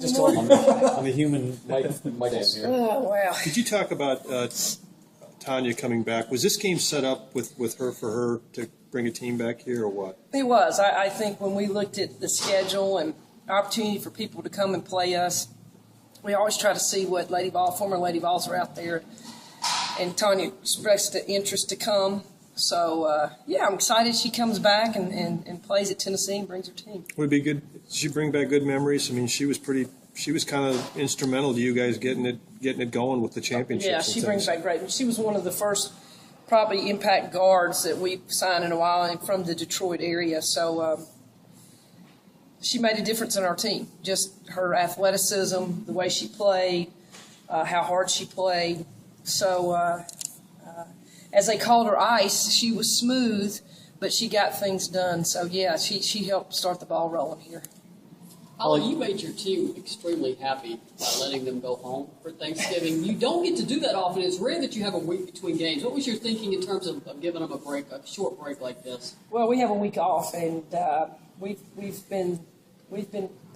Just on the human mic here. Oh, wow. Could you talk about Tanya coming back? Was this game set up with her for her to bring a team back here or what? It was. I think when we looked at the schedule and opportunity for people to come and play us, we always try to see what former Lady Vols are out there. And Tanya expressed the interest to come. So, yeah, I'm excited she comes back and plays at Tennessee and brings her team. Would it be good? Did she bring back good memories? I mean, she was kind of instrumental to you guys getting it going with the championships. Yeah, she brings back great. She was one of the first probably impact guards that we've signed in a while and from the Detroit area. So she made a difference in our team. Just her athleticism, the way she played, how hard she played. So as they called her ice, she was smooth, but she got things done. So, yeah, she helped start the ball rolling here. Holly, you made your team extremely happy by letting them go home for Thanksgiving. You don't get to do that often. It's rare that you have a week between games. What was your thinking in terms of giving them a short break like this? Well, we have a week off, and we've been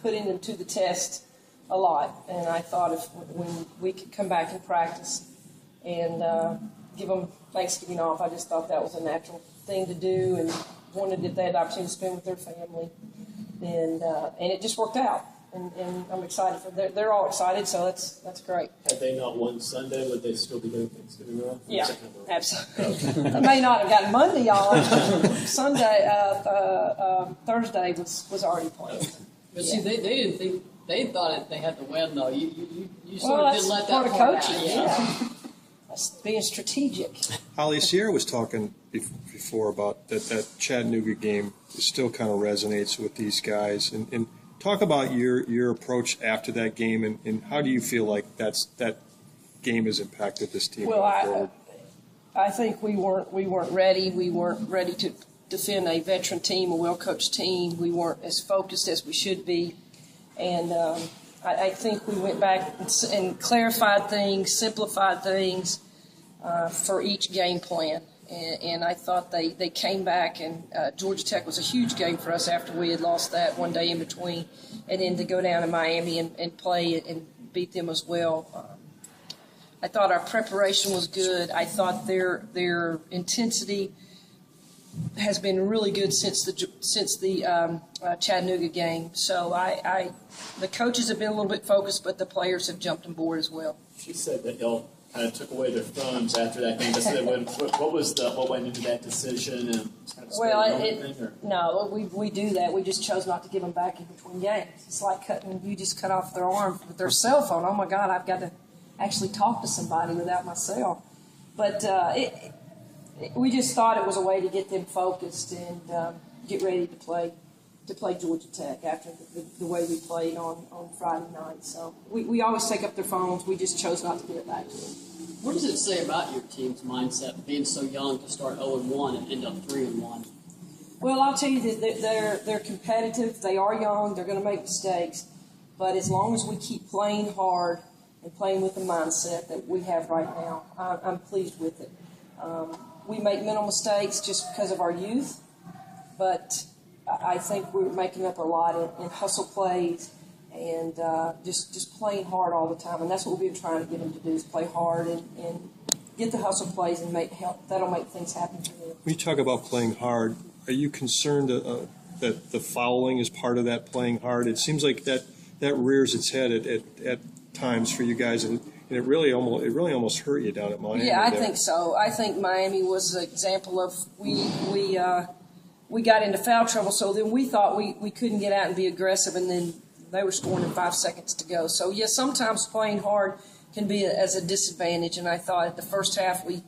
putting them to the test a lot. And I thought when we could come back and practice and give them Thanksgiving off, I just thought that was a natural thing to do, and wanted that they had the opportunity to spend with their family. And it just worked out, and I'm excited for them. They're all excited, so that's great. Had they not won Sunday, would they still be doing Thanksgiving off? Yeah, absolutely. I may not have gotten Monday off. Sunday, Thursday was already planned. But see, they didn't think they thought they had to win though. You sort Well, of didn't let that part of part coaching. out. Yeah, that's being strategic. Holly, Sierra was talking before about that Chattanooga game still kind of resonates with these guys. And talk about your approach after that game, and how do you feel like that game has impacted this team? Well, I think we weren't ready. We weren't ready to defend a veteran team, a well-coached team. We weren't as focused as we should be. And I think we went back and clarified things, simplified things for each game plan. And I thought they came back, and Georgia Tech was a huge game for us after we had lost that one day in between, and then to go down to Miami and play and beat them as well. I thought our preparation was good. I thought their intensity has been really good since the Chattanooga game. So the coaches have been a little bit focused, but the players have jumped on board as well. She said that y'all kind of took away their phones after that game. What went into that decision? And kind of no, we do that. We just chose not to give them back in between games. It's like you just cut off their arm with their cell phone. Oh my God, I've got to actually talk to somebody without my cell. But we just thought it was a way to get them focused and get ready to play Georgia Tech after the way we played on Friday night. So we always take up their phones. We just chose not to give it back to them. What does it say about your team's mindset, being so young to start 0-1 and end up 3-1? Well, I'll tell you that they're competitive. They are young. They're going to make mistakes. But as long as we keep playing hard and playing with the mindset that we have right now, I'm pleased with it. We make mental mistakes just because of our youth, but I think we're making up a lot in hustle plays and just playing hard all the time. And that's what we've been trying to get them to do, is play hard and get the hustle plays and that'll make things happen for them. When you talk about playing hard, are you concerned that the fouling is part of that playing hard? It seems like that rears its head at times for you guys, and it really almost hurt you down at Miami. Yeah, I think so. I think Miami was an example of we got into foul trouble, so then we thought we couldn't get out and be aggressive, and then they were scoring in 5 seconds to go. So, yeah, sometimes playing hard can be as a disadvantage, and I thought at the first half we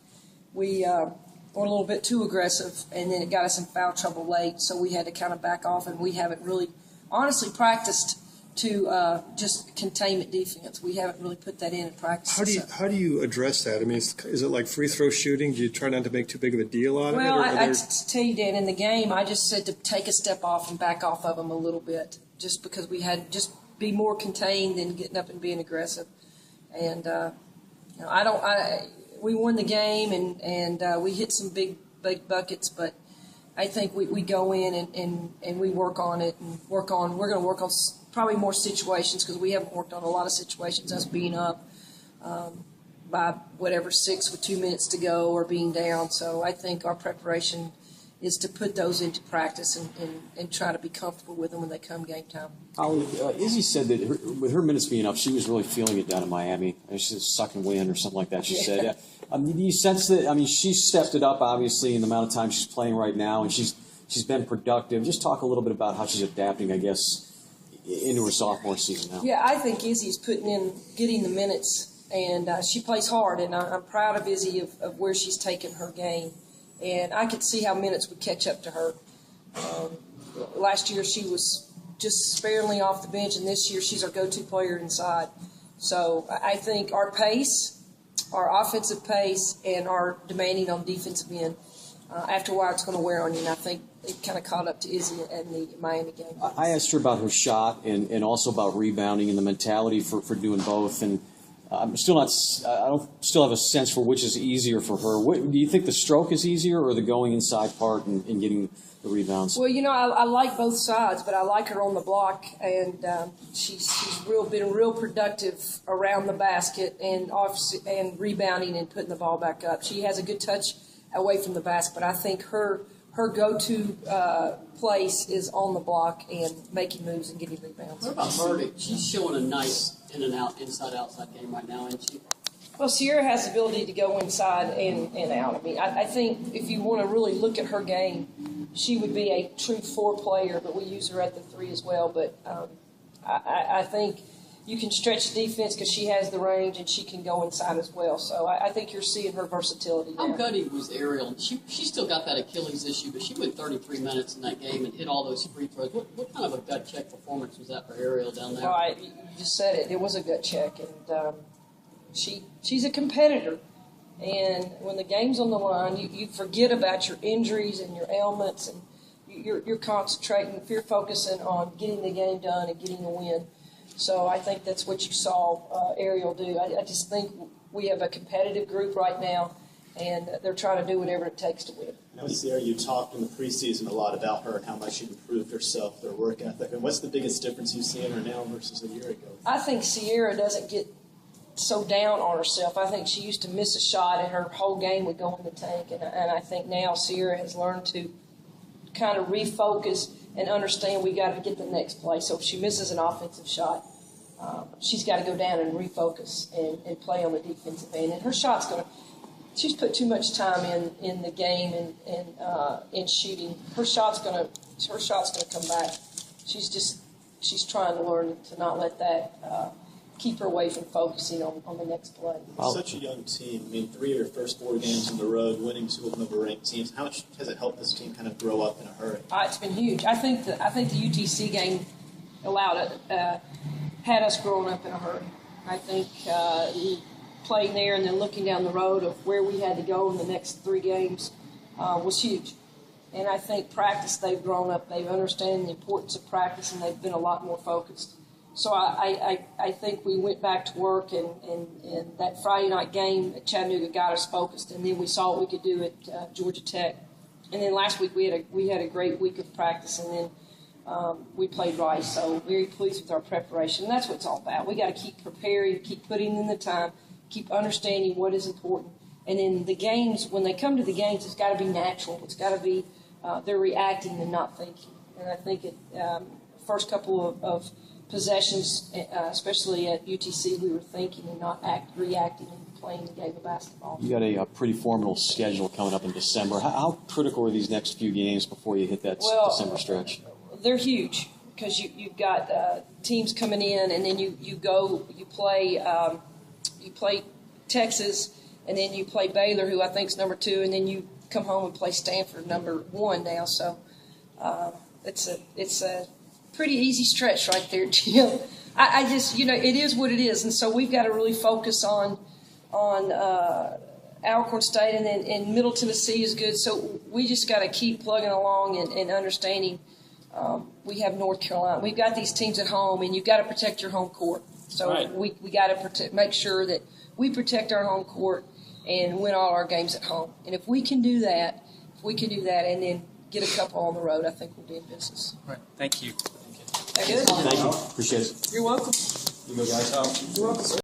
were a little bit too aggressive, and then it got us in foul trouble late, so we had to kind of back off, and we haven't really honestly practiced to just containment defense. We haven't really put that in practice. How do you address that? I mean, is it like free throw shooting? Do you try not to make too big of a deal out of it? Well, I tell you, Dan, in the game, I just said to take a step off and back off of them a little bit, just because we had just be more contained than getting up and being aggressive. And we won the game and we hit some big buckets, but I think we go in and we work on it and we're going to work on probably more situations because we haven't worked on a lot of situations, us being up by whatever 6 with 2 minutes to go or being down. So I think our preparation is to put those into practice and try to be comfortable with them when they come game time. Izzy said that with her minutes being up, she was really feeling it down in Miami. She was sucking wind or something like that, she said. Do you sense that, she stepped it up, obviously, in the amount of time she's playing right now, and she's been productive. Just talk a little bit about how she's adapting, I guess, into her sophomore season now. Yeah, I think Izzy's getting the minutes, and she plays hard, and I'm proud of Izzy of where she's taken her game. And I could see how minutes would catch up to her. Last year she was just sparingly off the bench, and this year she's our go-to player inside. So I think our pace, our offensive pace, and our demanding on defensive end, after a while it's going to wear on you, and I think it kind of caught up to Izzy in the Miami game. I asked her about her shot and also about rebounding and the mentality for doing both. And I'm still not. I don't still have a sense for which is easier for her. Do you think the stroke is easier, or the going inside part and getting the rebounds? Well, I like both sides, but I like her on the block, and she's been real productive around the basket and rebounding and putting the ball back up. She has a good touch away from the basket, but I think her go-to place is on the block and making moves and getting rebounds. What about Verdict? She's showing a nice in and out, inside-outside game right now, isn't she? Well, Sierra has the ability to go inside and out. I think if you want to really look at her game, she would be a true 4 player, but we use her at the 3 as well. But I think you can stretch the defense because she has the range and she can go inside as well. So I think you're seeing her versatility there. How gutty was Ariel? She still got that Achilles issue, but she went 33 minutes in that game and hit all those free throws. What kind of a gut check performance was that for Ariel down there? All right, you just said it. It was a gut check, and she's a competitor. And when the game's on the line, you forget about your injuries and your ailments, and you're concentrating, you're focusing on getting the game done and getting the win. So I think that's what you saw Ariel do. I just think we have a competitive group right now, and they're trying to do whatever it takes to win. I know, Sierra, you talked in the preseason a lot about her and how much she improved herself, her work ethic. And what's the biggest difference you see in her now versus a year ago? I think Sierra doesn't get so down on herself. I think she used to miss a shot and her whole game would go in the tank. And I think now Sierra has learned to kind of refocus and understand we got to get the next play. So if she misses an offensive shot, she's got to go down and refocus and play on the defensive end. And her shot's going to – she's put too much time in the game and in shooting. Her shot's going to come back. She's trying to learn to not let that keep her away from focusing on the next play. It's such a young team. 3 of your first 4 games on the road, winning 2 of them over ranked teams. How much has it helped this team kind of grow up in a hurry? It's been huge. I think the UTC game allowed it, had us growing up in a hurry. I think playing there and then looking down the road of where we had to go in the next 3 games was huge. And I think practice, they've grown up. They've understood the importance of practice, and they've been a lot more focused. So I think we went back to work, and that Friday night game at Chattanooga got us focused, and then we saw what we could do at Georgia Tech. And then last week we had a great week of practice, and then we played Rice. So very pleased with our preparation. And that's what it's all about. We got to keep preparing, keep putting in the time, keep understanding what is important. And in the games, when they come to the games, it's got to be natural. It's got to be they're reacting and not thinking. And I think first couple of possessions, especially at UTC, we were thinking and not reacting and playing the game of basketball. You got a pretty formidable schedule coming up in December. How critical are these next few games before you hit that December stretch? They're huge because you've got teams coming in, and then you play Texas, and then you play Baylor, who I think is number 2, and then you come home and play Stanford, number 1 now. So it's a pretty easy stretch right there, Jim. I just, it is what it is, and so we've got to really focus on Alcorn State, and Middle Tennessee is good. So we just got to keep plugging along and understanding. We have North Carolina. We've got these teams at home, and you've got to protect your home court. So right. we got to make sure that we protect our home court and win all our games at home. And if we can do that, and then get a couple on the road, I think we'll be in business. Right. Thank you. That good? Thank you. Appreciate it. You're welcome. You go, guys. You're welcome.